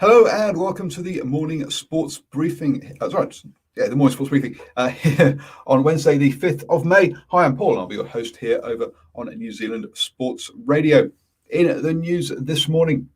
Hello and welcome to the morning sports briefing. That's right. Yeah, the morning sports briefing here on Wednesday, the 5th of May. Hi, I'm Paul and I'll be your host here over on New Zealand Sports Radio. In the news this morning,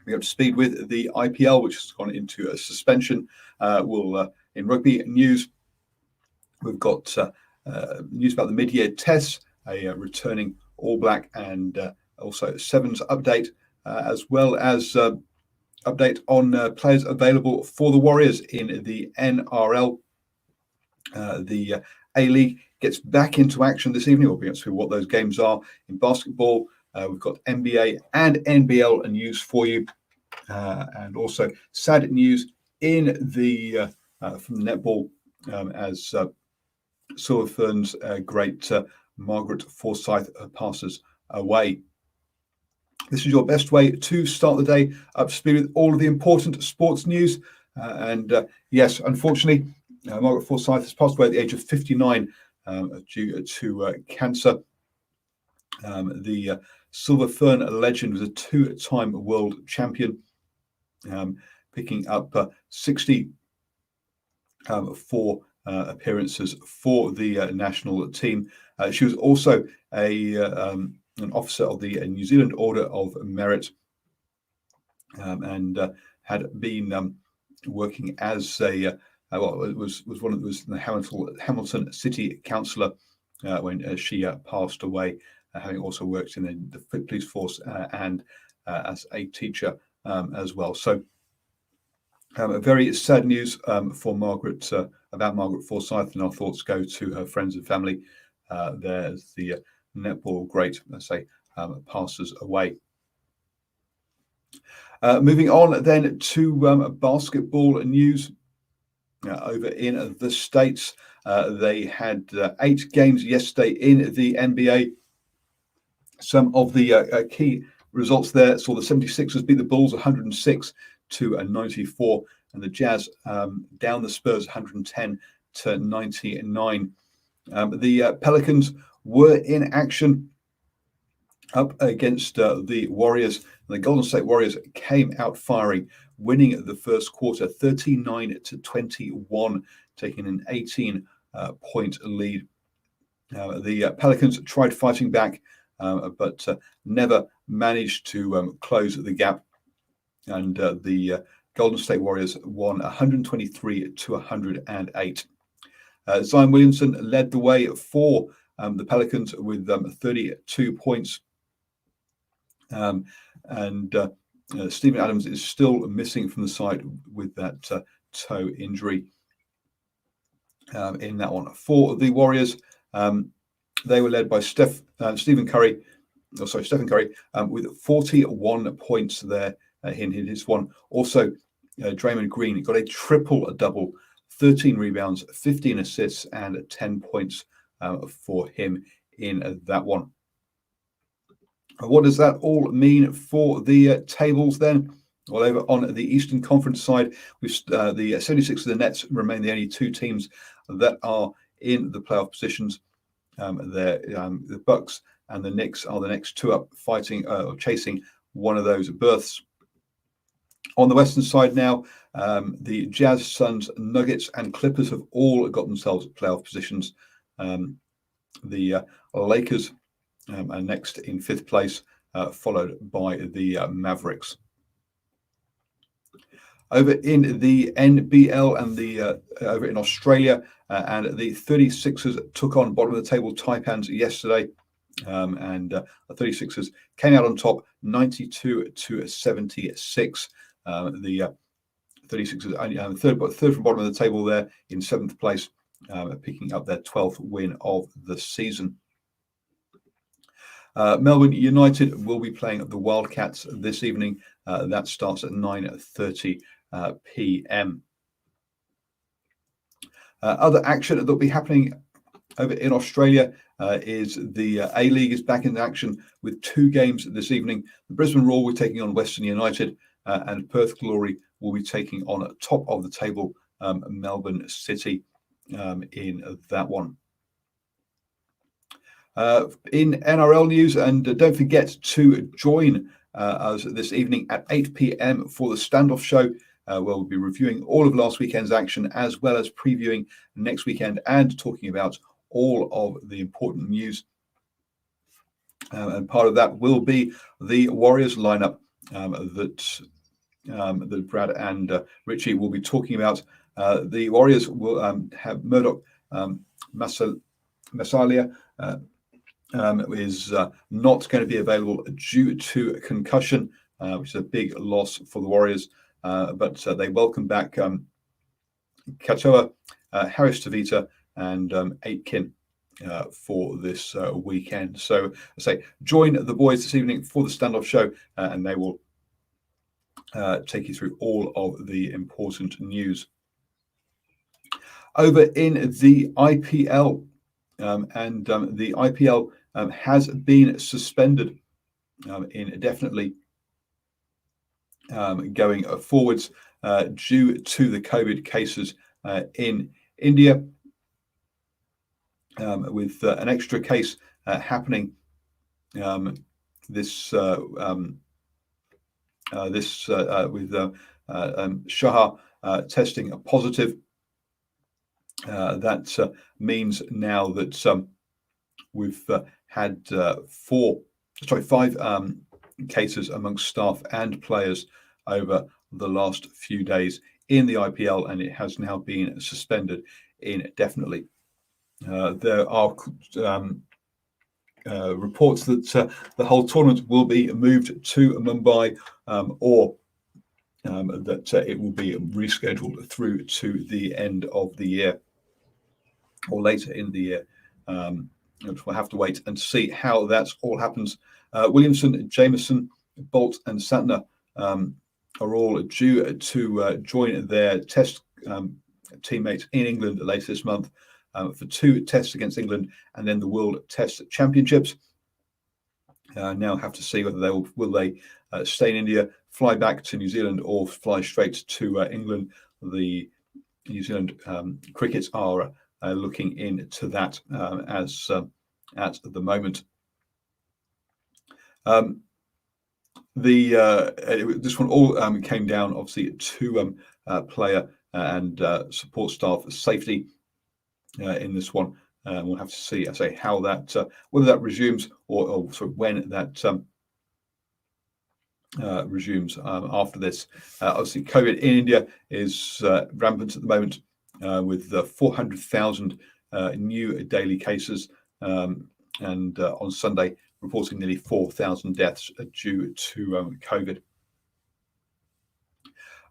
we're up to speed with the IPL, which has gone into a suspension. In rugby news, we've got news about the mid-year tests, a returning All Black and also Sevens update, as well as update on players available for the Warriors in the NRL. The A-League gets back into action this evening. We'll be able to see what those games are. In basketball, we've got NBA and NBL news for you. And also sad news in the from the netball as Silver Fern's great Margaret Forsyth passes away. This is your best way to start the day, up to speed with all of the important sports news. Yes, unfortunately, Margaret Forsyth has passed away at the age of 59 due to cancer. The Silver Fern legend was a two-time world champion, picking up 60 for appearances for the national team. She was also an officer of the New Zealand Order of Merit, and had been working as a was the Hamilton City Councillor when she passed away, having also worked in the police force and as a teacher as well. So, very sad news for Margaret about Margaret Forsyth, and our thoughts go to her friends and family. There's the netball great, let's say, passes away. Moving on then to basketball news. Over in the States, they had 8 games yesterday in the NBA. Some of the key results there saw the 76ers beat the Bulls 106-94, and the Jazz down the Spurs 110-99. The Pelicans were in action up against the Warriors. The Golden State Warriors came out firing, winning the first quarter 39-21, taking an 18-point lead. The Pelicans tried fighting back, but never managed to close the gap. And the Golden State Warriors won 123-108. Zion Williamson led the way for the Pelicans with 32 points. Stephen Adams is still missing from the side with that toe injury in that one. For the Warriors, they were led by Stephen Curry with 41 points there in his one. Also, Draymond Green got a triple-double, 13 rebounds, 15 assists, and 10 points for him in that one. What does that all mean for the tables then? Well, over on the Eastern Conference side, the 76ers and the Nets remain the only 2 teams that are in the playoff positions. The Bucks and the Knicks are the next 2 up, fighting or chasing one of those berths. On the Western side now, the Jazz, Suns, Nuggets, and Clippers have all got themselves playoff positions. The Lakers are next in 5th place, followed by the Mavericks. Over in the NBL and over in Australia, and the 36ers took on bottom of the table Taipans yesterday, and the 36ers came out on top 92-76. The 36ers only third from bottom of the table there in 7th place, picking up their 12th win of the season. Melbourne United will be playing the Wildcats this evening. That starts at 9:30 p.m. Other action that will be happening over in Australia is the A-League is back in action with 2 games this evening. The Brisbane Roar will be taking on Western United, and Perth Glory will be taking on top of the table Melbourne City in that one. In NRL news, and don't forget to join us this evening at 8 p.m. for the standoff show, where we'll be reviewing all of last weekend's action as well as previewing next weekend and talking about all of the important news. And part of that will be the Warriors lineup that Brad and Richie will be talking about. The Warriors will have Murdoch Massalia is not going to be available due to a concussion, which is a big loss for the Warriors. But they welcome back Katoa, Harris Tavita, and Aitken for this weekend. So I say, join the boys this evening for the standoff show, and they will take you through all of the important news. Over in the IPL, the IPL has been suspended indefinitely going forwards due to the COVID cases in India, with an extra case happening with Shah testing positive. That means now that we've had 5 cases amongst staff and players over the last few days in the IPL, and it has now been suspended indefinitely. There are reports that the whole tournament will be moved to Mumbai, or that it will be rescheduled through to the end of the year or later in the year. We'll have to wait and see how that all happens. Williamson, Jameson, Bolt, and Santner are all due to join their test teammates in England later this month for 2 tests against England, and then the World Test Championships. Now have to see whether they will stay in India, fly back to New Zealand, or fly straight to England. The New Zealand cricket are looking into that as at the moment. This one all came down obviously to player and support staff safety in this one. We'll have to see, how that whether that resumes or sort of when that resumes after this. Obviously, COVID in India is rampant at the moment, with 400,000 new daily cases, and on Sunday reporting nearly 4,000 deaths due to COVID.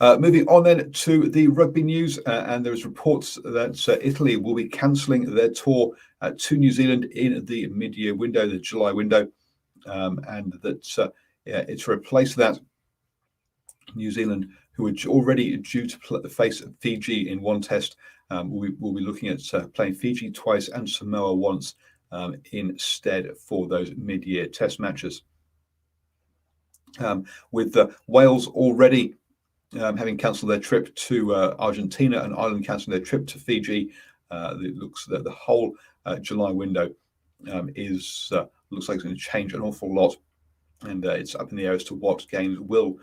Moving on then to the rugby news, and there's reports that Italy will be cancelling their tour to New Zealand in the mid-year window, the July window, and that to replace that, New Zealand, who are already due to face Fiji in one test, will be looking at playing Fiji twice and Samoa once instead for those mid-year test matches. With Wales already having cancelled their trip to Argentina and Ireland cancelling their trip to Fiji, it looks that the whole July window looks like it's going to change an awful lot, and it's up in the air as to what games will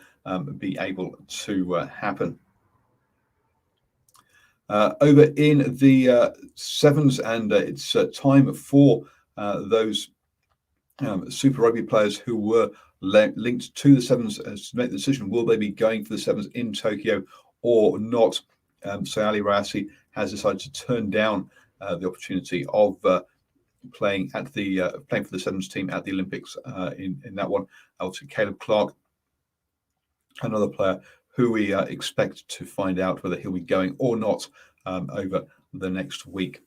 be able to happen. Over in the Sevens, and it's time for those Super Rugby players who were linked to the Sevens to make the decision: will they be going for the Sevens in Tokyo or not? So Ali Rayasi has decided to turn down the opportunity of playing for the Sevens team at the Olympics in that one. Also, Caleb Clark, another player who we expect to find out whether he'll be going or not over the next week.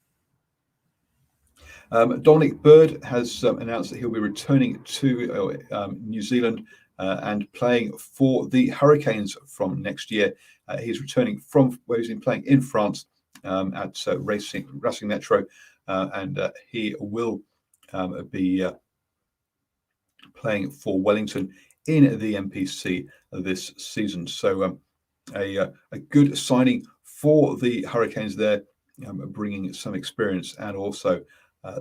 Dominic Bird has announced that he'll be returning to New Zealand and playing for the Hurricanes from next year. He's returning from where he's been playing in France at Racing Metro, and he will be playing for Wellington in the NPC this season. So a good signing for the Hurricanes there, bringing some experience and also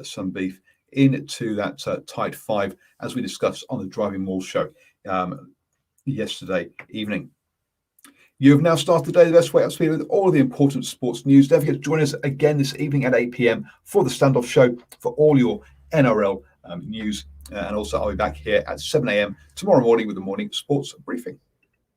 some beef into that tight 5, as we discussed on the Driving Maul show yesterday evening. You have now started the day the best way up to speed with all of the important sports news. Don't forget to join us again this evening at 8 p.m. for the Standoff Show for all your NRL news. And also I'll be back here at 7 a.m. tomorrow morning with the morning sports briefing.